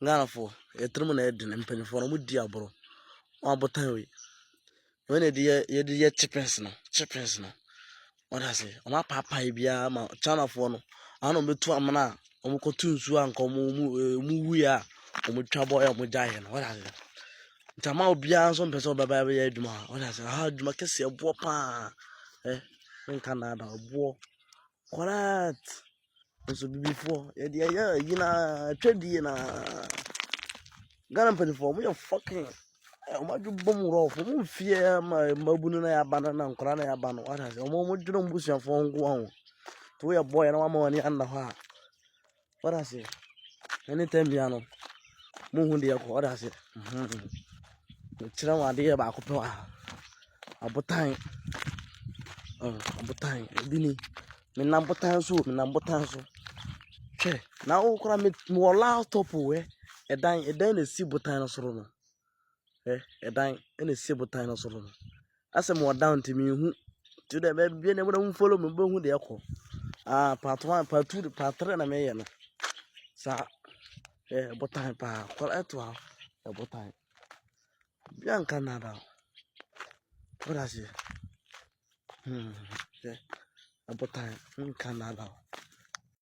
Ghana for yɛtere na ɛdi ne mpanyinfoɔ no mo di aboro wɔn abotan wei wɔn na yɛde yɛ chickens no wɔde ase wɔn apaapae biara ma Chinafoɔ no ana wɔn bɛtu amena a wɔn kɔtu nsuo a nka wɔn wuiɛ a wɔn twa bɔ wɔn gya ayɛ no wɔde ase ntama obiara nso mpɛ sɛ ɔbɛba bɛyɛ adwuma wɔde ase adwuma kɛseɛ boɔ paa nka nada boɔ correct nso bibifoɔ yɛde yɛ yina twɛdie na Ghana mpanyinfoɔ mo yɛ fucking wɔn adwuma mu rɔfo mo mfie mabunu na yɛaba no na nkora na yɛaba no wɔde ase wɔn dwene mo busuafoɔ nko ho to yɛ boy na wɔama wɔn anda hɔ a wɔde ase anytime bia no mo hu deɛ kɔ wɔde ase kyerɛ wɔn adeɛ baako pɛ wɔ abotan ebi ni menam botan so hwɛ na wo kora me wɔ laptop wɛ ɛdan na si botan no soro no ɛdan na si botan no soro no asɛm wɔ down to me hu to the baby na mo follow me bo hu deɛ kɔ part 1 part 2 part 3 na me yɛ no sa botan pa kora ɛto a botan bianca nada what I say abotan nka nada